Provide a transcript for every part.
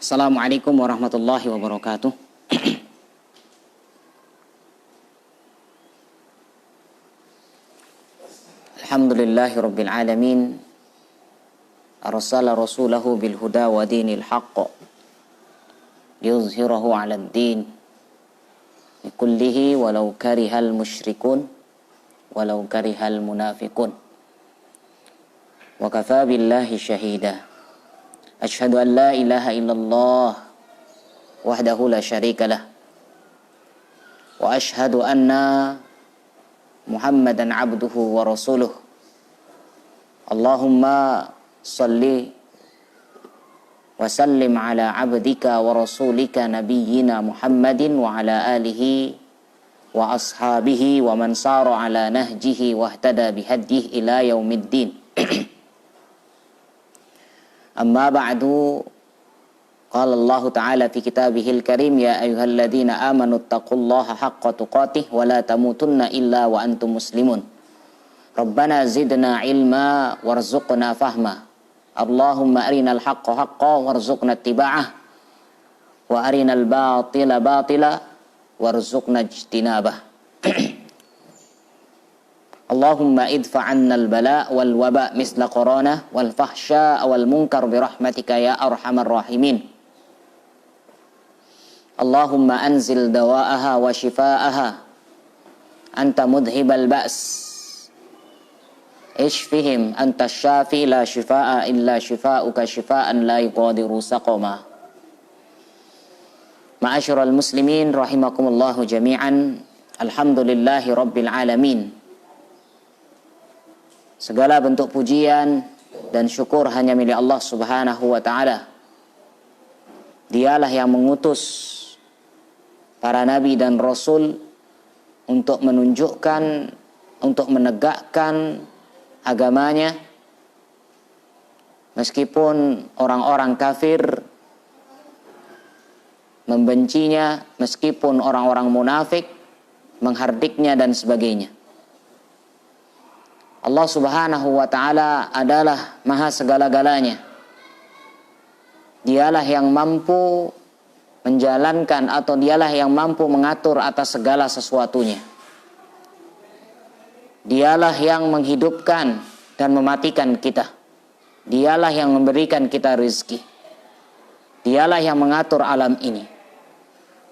Assalamualaikum warahmatullahi wabarakatuh. Alhamdulillahi rabbil alamin. Arsala rasulahu bil huda wa dinil haqq liyuzhirahu 'alad din kullihi walau karihal musyrikun walau karihal munafiqun. Wa kafa billahi syahida. Asyhadu an la ilaha illallah wahdahu la syarika lah. Wa asyhadu anna Muhammadan abduhu wa rasuluh. Allahumma salli wa sallim ala abdika wa rasulika nabiyyina Muhammadin wa ala alihi wa ashabihi wa man sara ala nahjihi wa ihtada bihadyihi ila yaumiddin. Amma ba'du, qala Allah Ta'ala fi kitabihil karim, ya ayyuhalladzina amanu taqullaha haqqa tuqatih wa la tamutunna illa wa antum muslimun. Rabbana zidna ilma warzuqna fahma. Allahumma arinal haqqa haqqa warzuqna ittiba'ah wa arinal batila batila warzuqna ijtinabah. Allahumma idfa' annal bala wal waba misla corona wal fahsya wal munkar birahmatika ya arhamar rahimin. Allahumma anzil dawa'aha wa shifa'aha anta mudhibal ba's ishfihim anta syafi la shifa'a illa shifa'uka shifa'an la yughadiru saqama. Ma'asyiral muslimin rahimakumullahu jami'an. Alhamdulillahi rabbil alamin. Segala bentuk pujian dan syukur hanya milik Allah Subhanahu wa ta'ala. Dialah yang mengutus para nabi dan rasul untuk menunjukkan, untuk menegakkan agamanya. Meskipun orang-orang kafir membencinya, meskipun orang-orang munafik menghardiknya dan sebagainya. Allah Subhanahu wa ta'ala adalah maha segala-galanya. Dialah yang mampu menjalankan atau dialah yang mampu mengatur atas segala sesuatunya. Dialah yang menghidupkan dan mematikan kita. Dialah yang memberikan kita rezeki. Dialah yang mengatur alam ini.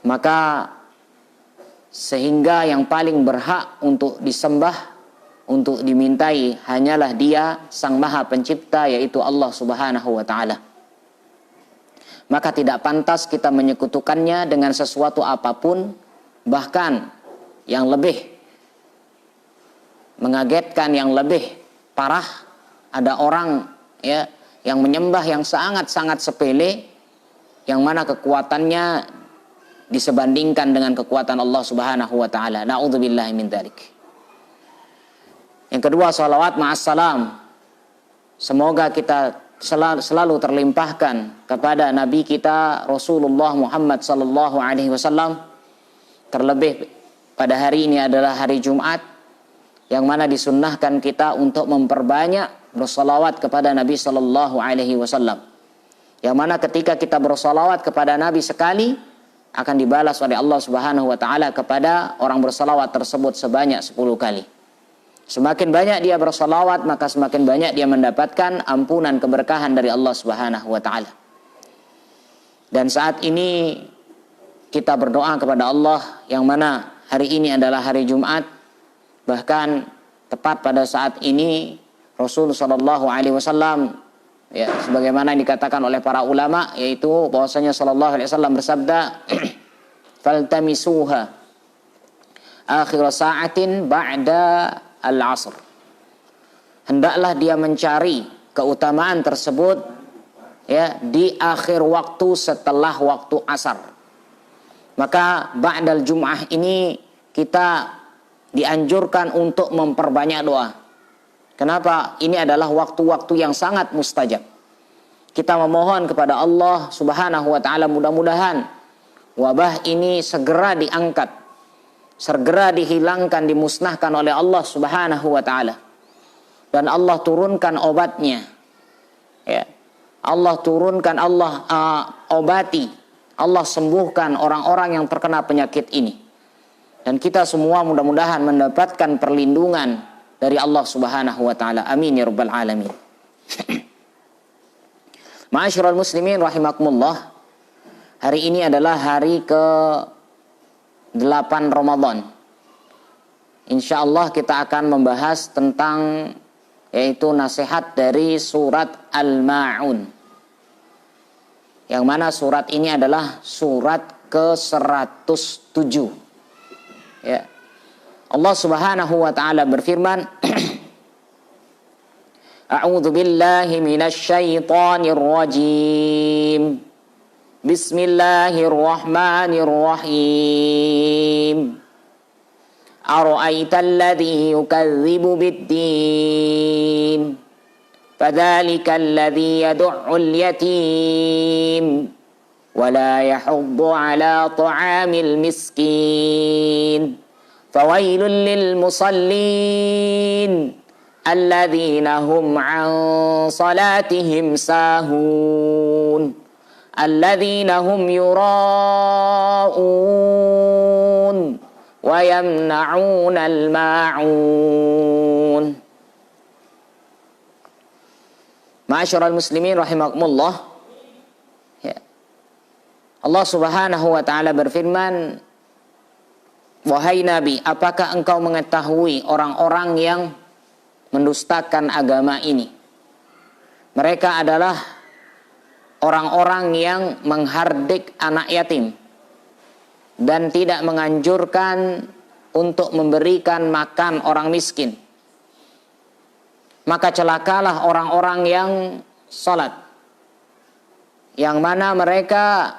Maka sehingga yang paling berhak untuk disembah, untuk dimintai hanyalah Dia Sang Maha Pencipta, yaitu Allah Subhanahu wa ta'ala. Maka tidak pantas kita menyekutukannya dengan sesuatu apapun. Bahkan yang lebih mengagetkan, yang lebih parah, ada orang yang menyembah yang sangat-sangat sepele, yang mana kekuatannya disebandingkan dengan kekuatan Allah Subhanahu wa ta'ala. Na'udzubillahi min dzalik. Yang kedua, salawat ma'assalam. Semoga kita selalu terlimpahkan kepada Nabi kita Rasulullah Muhammad sallallahu alaihi wasallam. Terlebih pada hari ini adalah hari Jumat, yang mana disunnahkan kita untuk memperbanyak bersalawat kepada Nabi sallallahu alaihi wasallam. Yang mana ketika kita bersalawat kepada Nabi sekali, akan dibalas oleh Allah Subhanahu wa ta'ala kepada orang bersalawat tersebut sebanyak 10 kali. Semakin banyak dia bersalawat, maka semakin banyak dia mendapatkan ampunan keberkahan dari Allah Subhanahu wa ta'ala. Dan saat ini kita berdoa kepada Allah, yang mana hari ini adalah hari Jumat. Bahkan tepat pada saat ini Rasul sallallahu alaihi wasallam, sebagaimana dikatakan oleh para ulama, yaitu bahwasanya sallallahu alaihi wasallam bersabda, "Faltamisuha akhir sa'atin ba'da al-asr." Hendaklah dia mencari keutamaan tersebut di akhir waktu setelah waktu asar. Maka ba'dal jum'ah ini kita dianjurkan untuk memperbanyak doa. Kenapa? Ini adalah waktu-waktu yang sangat mustajab. Kita memohon kepada Allah Subhanahu wa ta'ala, mudah-mudahan wabah ini segera diangkat, segera dihilangkan, dimusnahkan oleh Allah Subhanahu wa ta'ala. Dan Allah turunkan obatnya. Allah turunkan, Allah obati, Allah sembuhkan orang-orang yang terkena penyakit ini. Dan kita semua mudah-mudahan mendapatkan perlindungan dari Allah Subhanahu wa taala. Amin ya rabbal alamin. Ma'asyiral muslimin rahimakumullah. Hari ini adalah hari ke-8 Ramadan. Insyaallah kita akan membahas tentang yaitu nasihat dari surat Al-Ma'un. Yang mana surat ini adalah surat ke-107. Ya. Allah Subhanahu wa taala berfirman, A'udzu billahi minasy syaithanir rajim. Bismillahirrahmanirrahim. Ara'aital ladzi yukadzibu bid-din? Fadzalikal ladzi yad'ul yatim wa la yahuddu 'ala ta'amil miskin. Fawailul lil musallin alladzina hum 'an salatihim sahun. Alladzina hum yura'un wa yamna'unal ma'un. Ma'asyiral muslimin rahimakumullah. Ya. Allah Subhanahu wa taala berfirman, wahai Nabi, apakah engkau mengetahui orang-orang yang mendustakan agama ini? Mereka adalah orang-orang yang menghardik anak yatim dan tidak menganjurkan untuk memberikan makan orang miskin. Maka celakalah orang-orang yang salat, yang mana mereka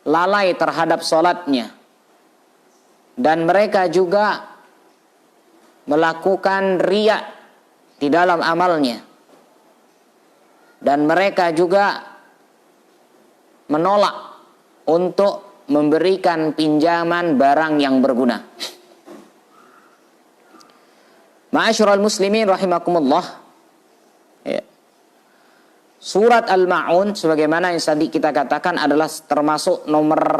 lalai terhadap salatnya, dan mereka juga melakukan riya di dalam amalnya, dan mereka juga menolak untuk memberikan pinjaman barang yang berguna. Ma'asyiral muslimin rahimakumullah. Ya. Surat Al-Ma'un sebagaimana yang tadi kita katakan adalah termasuk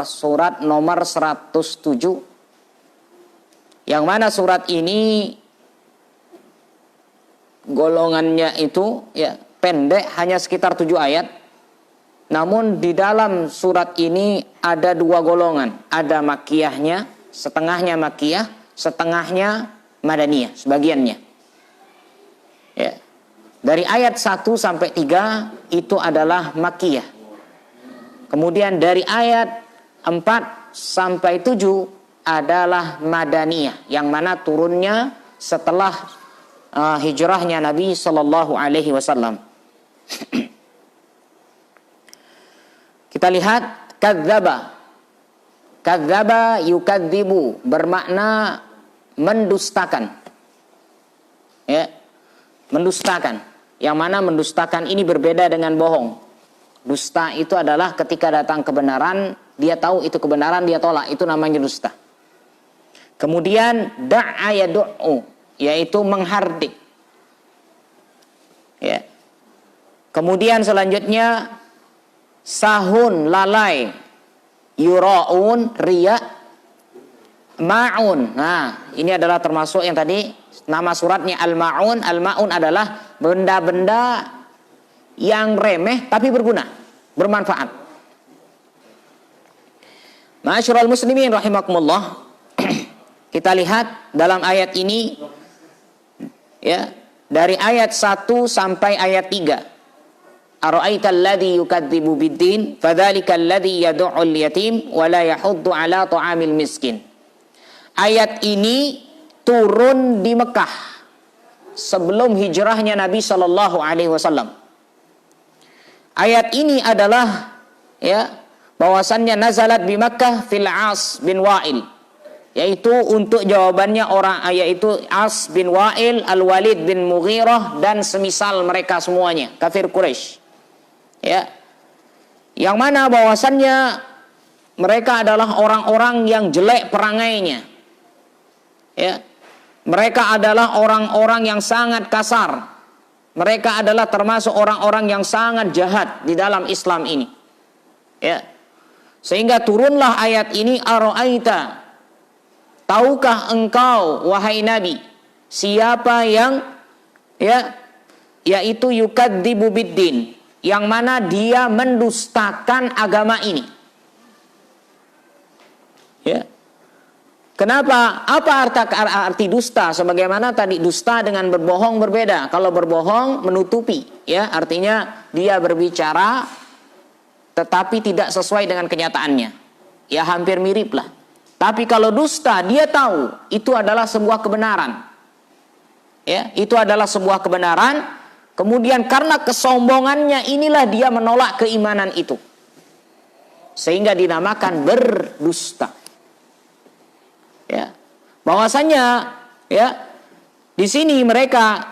surat nomor 107. Yang mana surat ini golongannya itu ya pendek, hanya sekitar 7 ayat. Namun di dalam surat ini ada 2 golongan. Ada makiyahnya, setengahnya makiyah, setengahnya madaniyah, sebagiannya. Ya. Dari ayat 1 sampai 3 itu adalah makiyah. Kemudian dari ayat 4 sampai 7 adalah madaniyah, yang mana turunnya setelah hijrahnya Nabi Sallallahu Alaihi Wasallam. Kita lihat kadzaba yukadzibu bermakna mendustakan. Ya, mendustakan. Yang mana mendustakan ini berbeda dengan bohong. Dusta itu adalah ketika datang kebenaran, dia tahu itu kebenaran, dia tolak, itu namanya dusta. Kemudian da'a yad'u, yaitu menghardik. Ya. Kemudian selanjutnya sahun, lalai, yura'un, riya, ma'un. Nah, ini adalah termasuk yang tadi nama suratnya Al-Ma'un. Al-Ma'un adalah benda-benda yang remeh tapi berguna, bermanfaat. Ma'asyiral muslimin rahimakumullah. Kita lihat dalam ayat ini ya, dari ayat 1 sampai ayat 3. Ara'aital ladzi yukadzibu bid-din fadzalikal ladzi yad'ul yatim wa la yahuddu 'ala ta'amil miskin. Ayat ini turun di Mekah sebelum hijrahnya Nabi Shallallahu Alaihi Wasallam. Ayat ini adalah ya bahwasannya nazalat di Makkah fil As bin Wa'il, yaitu untuk jawabannya orang, yaitu As bin Wa'il, Al-Walid bin Mughirah dan semisal mereka semuanya kafir Quraisy. Ya, yang mana bahwasannya mereka adalah orang-orang yang jelek perangainya. Ya, mereka adalah orang-orang yang sangat kasar. Mereka adalah termasuk orang-orang yang sangat jahat di dalam Islam ini. Ya. Sehingga turunlah ayat ini, ara'aita, tahukah engkau wahai Nabi, siapa yang yaitu yukadzibu biddin, yang mana dia mendustakan agama ini. Ya. Kenapa? Apa arti dusta? Sebagaimana tadi, dusta dengan berbohong berbeda. Kalau berbohong menutupi, ya, artinya dia berbicara tetapi tidak sesuai dengan kenyataannya. Ya, hampir mirip lah. Tapi kalau dusta, dia tahu itu adalah sebuah kebenaran. Ya, itu adalah sebuah kebenaran. Kemudian karena kesombongannya inilah dia menolak keimanan itu. Sehingga dinamakan berdusta. Ya, bahwasanya ya di sini mereka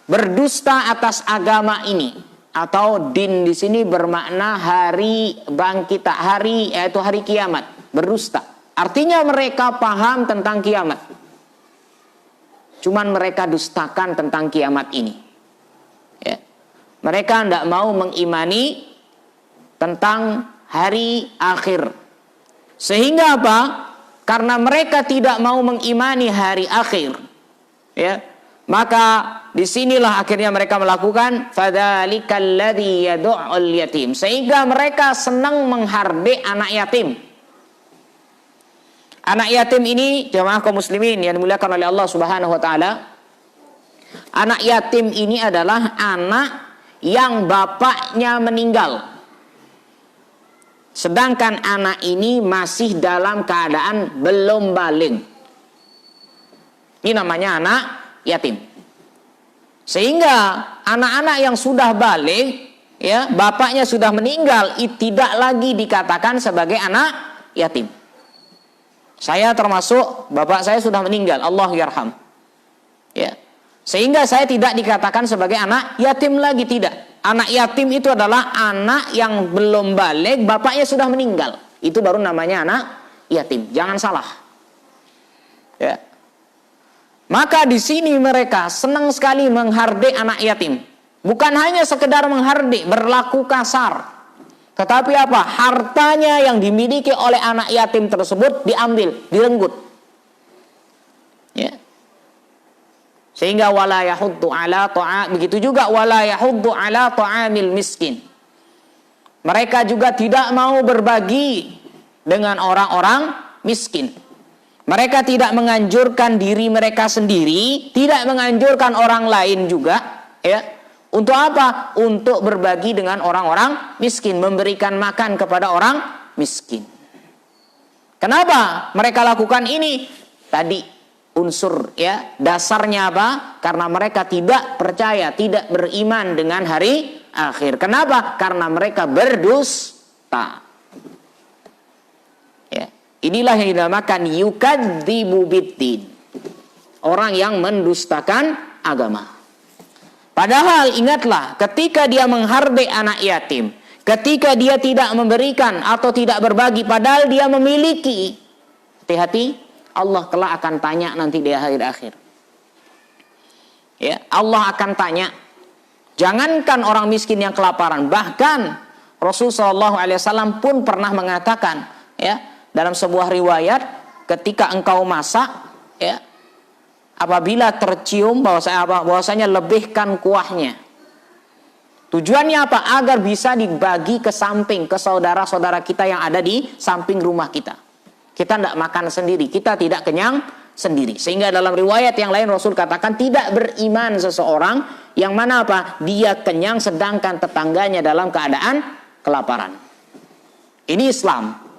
berdusta atas agama ini, atau din di sini bermakna hari bangkit, hari yaitu hari kiamat. Berdusta artinya mereka paham tentang kiamat, cuman mereka dustakan tentang kiamat ini. Ya. Mereka tidak mau mengimani tentang hari akhir. Sehingga apa? Karena mereka tidak mau mengimani hari akhir, ya, maka disinilah akhirnya mereka melakukan fadzalikal ladzi yad'ul yatim, sehingga mereka senang menghardik anak yatim. Anak yatim ini, jamaah kaum muslimin yang dimuliakan oleh Allah Subhanahu wa taala, anak yatim ini adalah anak yang bapaknya meninggal. Sedangkan anak ini masih dalam keadaan belum baligh. Ini namanya anak yatim. Sehingga anak-anak yang sudah baligh, ya, bapaknya sudah meninggal, tidak lagi dikatakan sebagai anak yatim. Saya termasuk, bapak saya sudah meninggal, Allah yarham. Ya. Sehingga saya tidak dikatakan sebagai anak yatim lagi, tidak. Anak yatim itu adalah anak yang belum baligh, bapaknya sudah meninggal. Itu baru namanya anak yatim. Jangan salah. Ya. Maka di sini mereka senang sekali menghardik anak yatim. Bukan hanya sekedar menghardik, berlaku kasar. Tetapi apa? Hartanya yang dimiliki oleh anak yatim tersebut diambil, direnggut. Ya. Sehingga wala yahuddu ala ta'am, begitu juga wala yahuddu ala ta'amil miskin. Mereka juga tidak mau berbagi dengan orang-orang miskin. Mereka tidak menganjurkan diri mereka sendiri, tidak menganjurkan orang lain juga, ya. Untuk apa? Untuk berbagi dengan orang-orang miskin, memberikan makan kepada orang miskin. Kenapa mereka lakukan ini? Tadi unsur, ya, dasarnya apa? Karena mereka tidak percaya, tidak beriman dengan hari akhir. Kenapa? Karena mereka berdusta. Ya, inilah yang dinamakan yukadzibu biddin. Orang yang mendustakan agama. Padahal ingatlah, ketika dia menghardik anak yatim, ketika dia tidak memberikan atau tidak berbagi, padahal dia memiliki, hati-hati, Allah kelak akan tanya nanti di akhir-akhir. Ya, Allah akan tanya. Jangankan orang miskin yang kelaparan, bahkan Rasulullah SAW pun pernah mengatakan, ya, dalam sebuah riwayat, ketika engkau masak, ya, apabila tercium bahwasanya lebihkan kuahnya. Tujuannya apa? Agar bisa dibagi ke samping, ke saudara-saudara kita yang ada di samping rumah kita. Kita tidak makan sendiri, kita tidak kenyang sendiri. Sehingga dalam riwayat yang lain Rasul katakan tidak beriman seseorang yang mana apa? Dia kenyang sedangkan tetangganya dalam keadaan kelaparan. Ini Islam.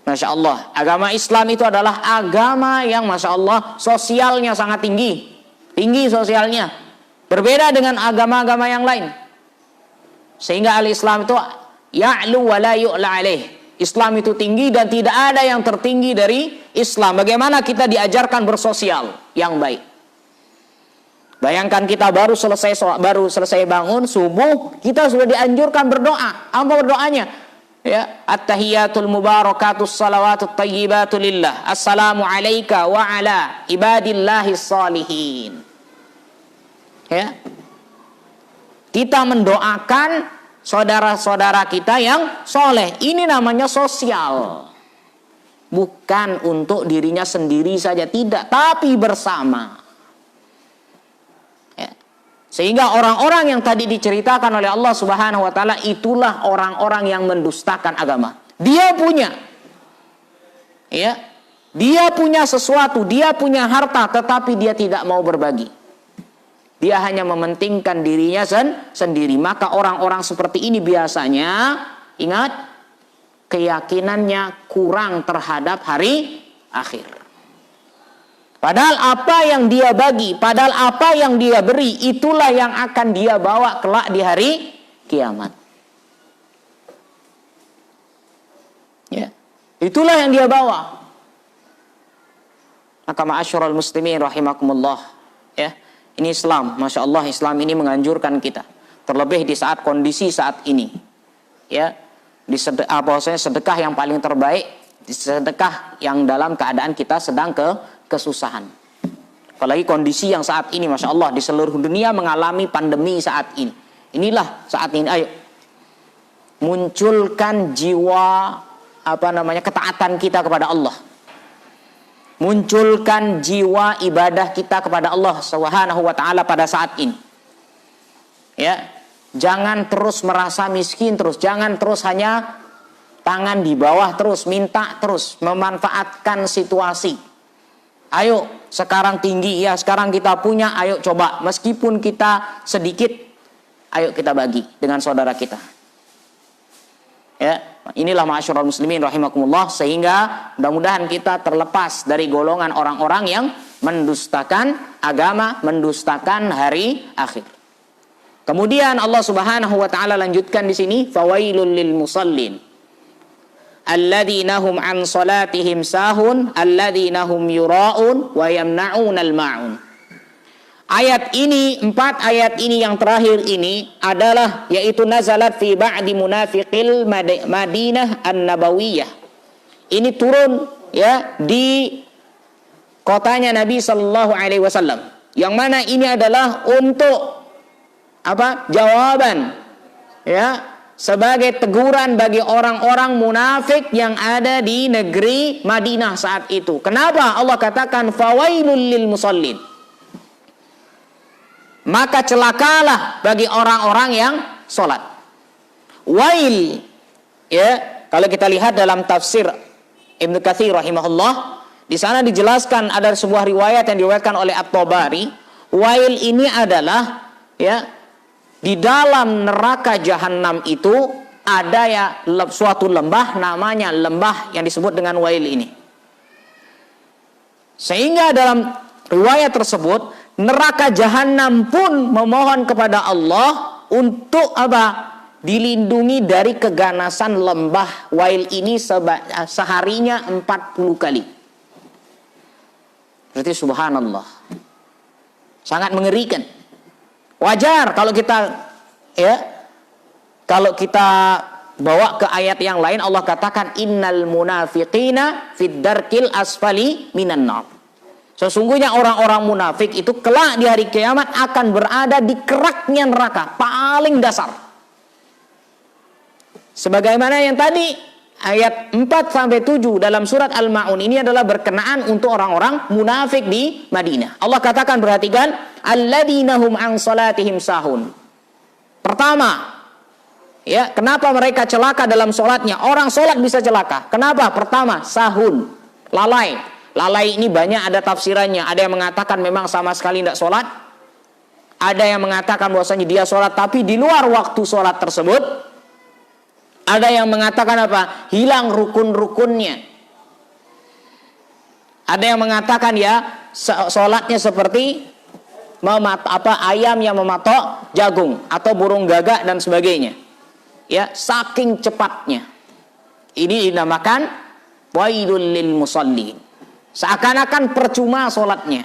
Masya Allah. Agama Islam itu adalah agama yang Masya Allah sosialnya sangat tinggi. Tinggi sosialnya. Berbeda dengan agama-agama yang lain. Sehingga al-Islam itu ya'lu wa la yu'la alaih. Islam itu tinggi dan tidak ada yang tertinggi dari Islam. Bagaimana kita diajarkan bersosial yang baik. Bayangkan kita baru selesai bangun subuh, kita sudah dianjurkan berdoa. Apa berdoanya? Ya, at-tahiyatul mubarakatus salawatut thayyibatu lillah. Assalamu alayka wa ala ibadillahis salihin. Ya. Kita mendoakan saudara-saudara kita yang soleh. Ini namanya sosial. Bukan untuk dirinya sendiri saja, tidak, tapi bersama. Ya. Sehingga orang-orang yang tadi diceritakan oleh Allah Subhanahu wa taala itulah orang-orang yang mendustakan agama. Dia punya, ya, dia punya sesuatu, dia punya harta, tetapi dia tidak mau berbagi. Dia hanya mementingkan dirinya sendiri. Maka orang-orang seperti ini biasanya, ingat, keyakinannya kurang terhadap hari akhir. Padahal apa yang dia bagi, padahal apa yang dia beri, itulah yang akan dia bawa kelak di hari kiamat. Ya, itulah yang dia bawa. Maka ma'asyiral muslimin rahimakumullah, ya, ini Islam, Masya Allah, Islam ini menganjurkan kita, terlebih di saat kondisi saat ini, ya, sedekah yang paling terbaik, sedekah yang dalam keadaan kita sedang kesusahan. Apalagi kondisi yang saat ini, Masya Allah, di seluruh dunia mengalami pandemi saat ini. Inilah saat ini, ayo munculkan jiwa ketaatan kita kepada Allah. Munculkan jiwa ibadah kita kepada Allah Subhanahu wa taala pada saat ini. Ya, jangan terus merasa miskin terus, jangan terus hanya tangan di bawah terus, minta terus, memanfaatkan situasi. Ayo, sekarang tinggi ya, sekarang kita punya, ayo coba, meskipun kita sedikit, ayo kita bagi dengan saudara kita. Ya, inilah ma'asyiral muslimin rahimakumullah, sehingga mudah-mudahan kita terlepas dari golongan orang-orang yang mendustakan agama, mendustakan hari akhir. Kemudian Allah Subhanahu wa taala lanjutkan di sini, fawailul lil musallin alladzina hum an salatihim sahun alladzina hum yura'un wa yamna'unal ma'un. Ayat ini, 4 ayat ini yang terakhir ini adalah, yaitu nazalat fi ba'di munafiqil Madinah an-Nabawiyah. Ini turun, ya, di kotanya Nabi sallallahu alaihi wasallam. Yang mana ini adalah untuk jawaban, ya, sebagai teguran bagi orang-orang munafik yang ada di negeri Madinah saat itu. Kenapa Allah katakan fawailul lil musallin? Maka celakalah bagi orang-orang yang sholat. Wail, ya, kalau kita lihat dalam tafsir Ibnu Katsir rahimahullah, di sana dijelaskan ada sebuah riwayat yang diriwayatkan oleh At-Tabari. Wail ini adalah, ya, di dalam neraka jahanam itu ada ya suatu lembah, namanya lembah yang disebut dengan Wail ini. Sehingga dalam riwayat tersebut neraka jahanam pun memohon kepada Allah untuk dilindungi dari keganasan lembah Wail ini seharinya 40 kali. Berarti subhanallah, sangat mengerikan. Wajar kalau kita, ya, kalau kita bawa ke ayat yang lain, Allah katakan innal munafiqina fid darkil asfali minan nar. Sesungguhnya orang-orang munafik itu kelak di hari kiamat akan berada di keraknya neraka, paling dasar. Sebagaimana yang tadi ayat 4-7 dalam surat Al-Ma'un ini adalah berkenaan untuk orang-orang munafik di Madinah. Allah katakan, perhatikan, alladzina hum an salatihim sahun. Pertama, ya, kenapa mereka celaka dalam sholatnya? Orang sholat bisa celaka. Kenapa? Pertama, sahun, lalai. Lalai ini banyak ada tafsirannya. Ada yang mengatakan memang sama sekali tidak sholat. Ada yang mengatakan bahwasanya dia sholat tapi di luar waktu sholat tersebut. Ada yang mengatakan hilang rukun-rukunnya. Ada yang mengatakan ya sholatnya seperti ayam yang mematok jagung atau burung gagak dan sebagainya. Ya, saking cepatnya. Ini dinamakan wailul lil musallin. Seakan-akan percuma sholatnya.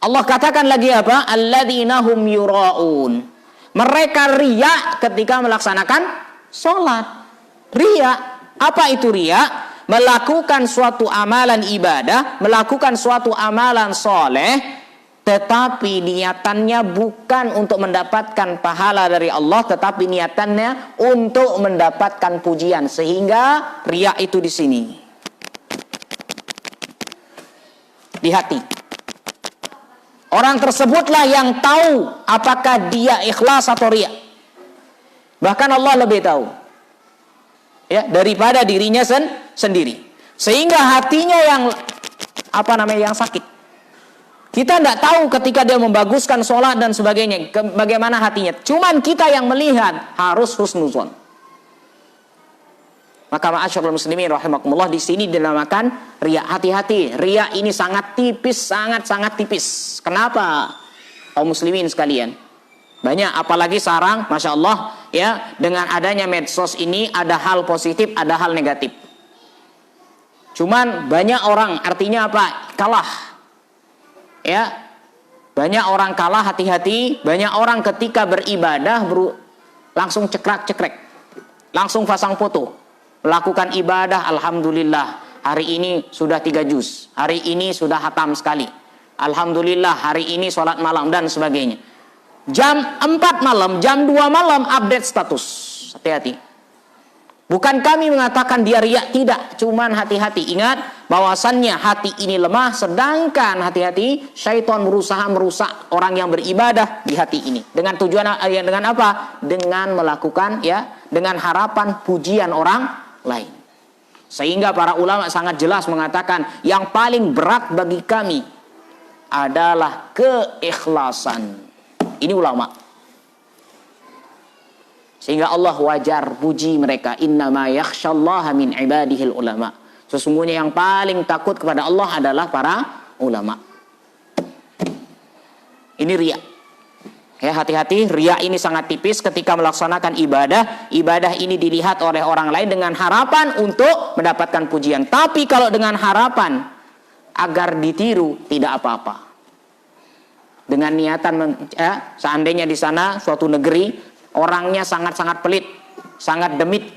Allah katakan lagi alladzina hum yura'un. Mereka riya ketika melaksanakan sholat. Riya, apa itu riya? Melakukan suatu amalan ibadah, melakukan suatu amalan soleh, tetapi niatannya bukan untuk mendapatkan pahala dari Allah, tetapi niatannya untuk mendapatkan pujian, sehingga riya itu di sini, di hati. Orang tersebutlah yang tahu apakah dia ikhlas atau riya. Bahkan Allah lebih tahu, ya, daripada dirinya sendiri. Sehingga hatinya yang yang sakit. Kita tidak tahu ketika dia membaguskan sholat dan sebagainya, bagaimana hatinya. Cuman kita yang melihat harus husnuzon. Maka ma'asyiral muslimin rahimakumullah, di sini dinamakan riya. Hati-hati, riya ini sangat tipis, sangat tipis. Kenapa? Kaum muslimin sekalian, banyak, apalagi sekarang, masya Allah, ya, dengan adanya medsos ini ada hal positif, ada hal negatif. Cuman banyak orang, artinya apa? Kalah. Ya, banyak orang kalah, hati-hati. Banyak orang ketika beribadah langsung cekrek, langsung pasang foto, melakukan ibadah. Alhamdulillah, hari ini sudah 3 juz, hari ini sudah hatam sekali, alhamdulillah, hari ini sholat malam dan sebagainya. Jam 4 malam, jam 2 malam update status. Hati-hati. Bukan kami mengatakan dia riya, tidak. Cuman hati-hati, ingat bahwasannya hati ini lemah, sedangkan hati-hati, syaitan berusaha merusak orang yang beribadah di hati ini. Dengan tujuan, dengan apa? Dengan melakukan, ya, dengan harapan pujian orang lain. Sehingga para ulama sangat jelas mengatakan yang paling berat bagi kami adalah keikhlasan. Ini ulama. Sehingga Allah wajar puji mereka. Innama yakhsyallaha min ibadihil ulama. Sesungguhnya yang paling takut kepada Allah adalah para ulama. Ini riya. Ya, hati-hati, riya ini sangat tipis ketika melaksanakan ibadah. Ibadah ini dilihat oleh orang lain dengan harapan untuk mendapatkan pujian. Tapi kalau dengan harapan agar ditiru, tidak apa-apa. Dengan niatan, seandainya di sana suatu negeri orangnya sangat pelit, sangat demit,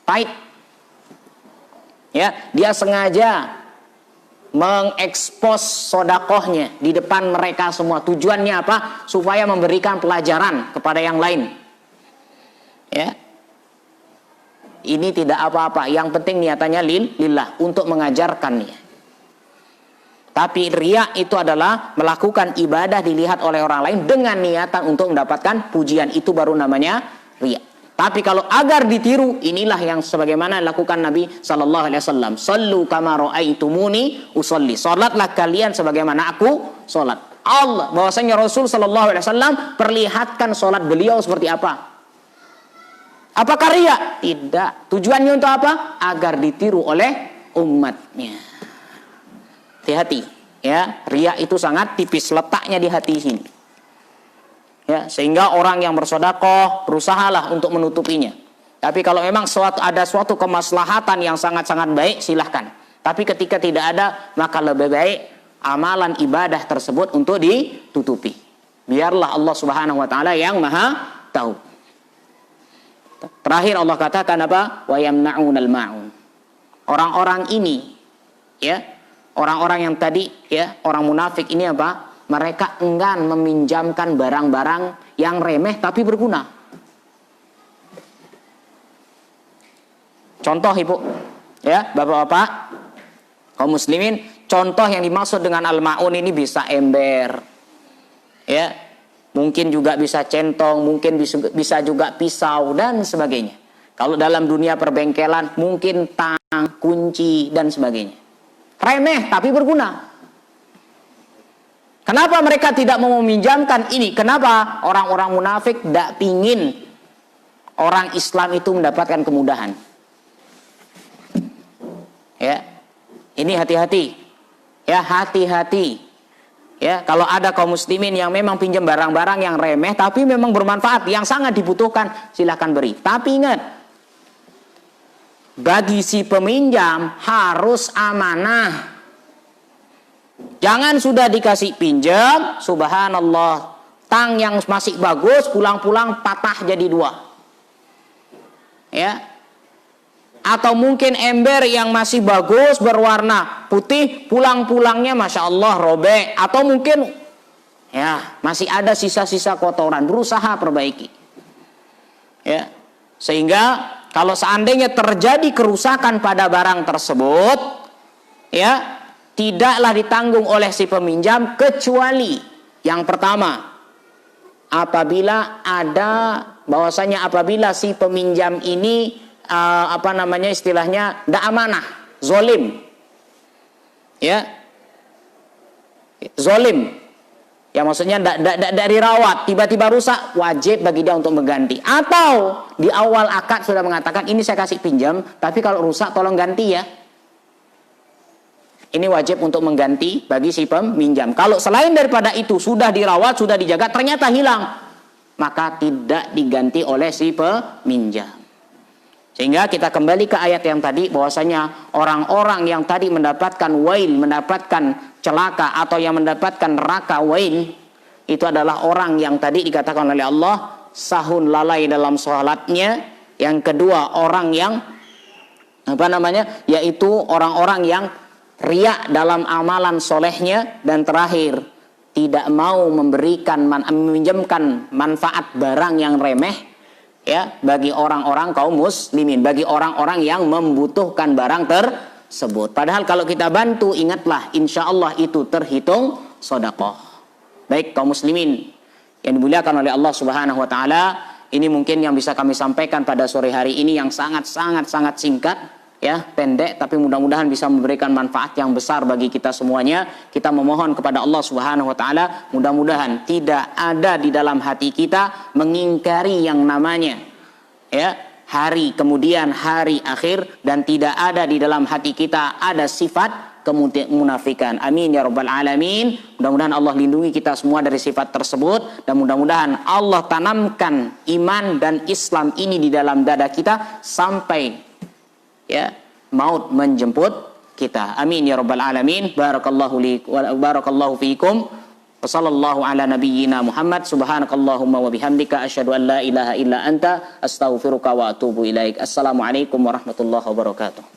pahit. Ya, dia sengaja mengekspos sodakohnya di depan mereka semua. Tujuannya apa? Supaya memberikan pelajaran kepada yang lain. Ya, ini tidak apa-apa. Yang penting niatannya lillah, untuk mengajarkannya. Tapi riya itu adalah melakukan ibadah dilihat oleh orang lain dengan niatan untuk mendapatkan pujian. Itu baru namanya riya. Tapi kalau agar ditiru, inilah yang sebagaimana dilakukan Nabi SAW. Sallu kama ra'aitumuni usolli. Salatlah kalian sebagaimana aku salat. Allah, bahwasanya Rasul SAW perlihatkan salat beliau seperti apa. Apakah riya? Tidak. Tujuannya untuk apa? Agar ditiru oleh umatnya. Hati-hati, ya, riya itu sangat tipis, letaknya di hati sini. Ya, sehingga orang yang bersedekah berusahalah untuk menutupinya. Tapi kalau memang ada suatu kemaslahatan yang sangat-sangat baik, silahkan. Tapi ketika tidak ada, maka lebih baik amalan ibadah tersebut untuk ditutupi. Biarlah Allah Subhanahu wa taala yang Maha tahu. Terakhir Allah katakan apa? Wa yamna'unal ma'un. Orang-orang ini, ya, orang-orang yang tadi, ya, orang munafik ini apa? Mereka enggan meminjamkan barang-barang yang remeh tapi berguna. Contoh Ibu, ya, Bapak-bapak, kaum muslimin, contoh yang dimaksud dengan al-ma'un ini bisa ember, ya, mungkin juga bisa centong, mungkin bisa juga pisau dan sebagainya. Kalau dalam dunia perbengkelan mungkin tang, kunci dan sebagainya. Remeh tapi berguna. Kenapa mereka tidak mau meminjamkan ini? Kenapa? Orang-orang munafik tidak pingin orang Islam itu mendapatkan kemudahan. Ya, ini hati-hati. Ya, hati-hati. Ya, kalau ada kaum muslimin yang memang pinjam barang-barang yang remeh tapi memang bermanfaat, yang sangat dibutuhkan, silakan beri. Tapi ingat, bagi si peminjam harus amanah. Jangan sudah dikasih pinjam, subhanallah, tang yang masih bagus pulang-pulang patah jadi 2. Ya. Atau mungkin ember yang masih bagus berwarna putih, pulang-pulangnya masya Allah robek. Atau mungkin Ya, masih ada sisa-sisa kotoran, berusaha perbaiki. Ya. Sehingga kalau seandainya terjadi kerusakan pada barang tersebut, ya, tidaklah ditanggung oleh si peminjam kecuali yang pertama, apabila si peminjam ini istilahnya tidak amanah, zolim, ya, zolim. Ya maksudnya tidak dirawat, tiba-tiba rusak, wajib bagi dia untuk mengganti. Atau di awal akad sudah mengatakan, ini saya kasih pinjam, tapi kalau rusak tolong ganti ya. Ini wajib untuk mengganti bagi si peminjam. Kalau selain daripada itu sudah dirawat, sudah dijaga, ternyata hilang, maka tidak diganti oleh si peminjam. Sehingga kita kembali ke ayat yang tadi, bahwasanya orang-orang yang tadi mendapatkan wail, mendapatkan celaka atau yang mendapatkan neraka wail, itu adalah orang yang tadi dikatakan oleh Allah sahun lalai dalam sholatnya. Yang kedua, orang yang yaitu orang-orang yang riya dalam amalan solehnya. Dan terakhir, tidak mau meminjamkan manfaat barang yang remeh, ya, bagi orang-orang kaum muslimin, bagi orang-orang yang membutuhkan barang tersebut. Padahal kalau kita bantu, ingatlah, insya Allah itu terhitung sedekah. Baik kaum muslimin yang dimuliakan oleh Allah Subhanahu wa taala, ini mungkin yang bisa kami sampaikan pada sore hari ini, yang sangat singkat, ya, pendek, tapi mudah-mudahan bisa memberikan manfaat yang besar bagi kita semuanya. Kita memohon kepada Allah Subhanahu wa taala, mudah-mudahan tidak ada di dalam hati kita mengingkari yang namanya, ya, hari kemudian hari akhir, dan tidak ada di dalam hati kita ada sifat kemunafikan. Amin ya rabbal alamin. Mudah-mudahan Allah lindungi kita semua dari sifat tersebut, dan mudah-mudahan Allah tanamkan iman dan Islam ini di dalam dada kita sampai, ya, maut menjemput kita. Amin ya rabbal alamin. Barakallahu fiikum. Wa sallallahu ala nabiyyina Muhammad. Subhanakallahumma wa bihamdika asyhadu an la ilaha illa anta astaghfiruka wa atubu ilaik. Assalamualaikum warahmatullahi wabarakatuh.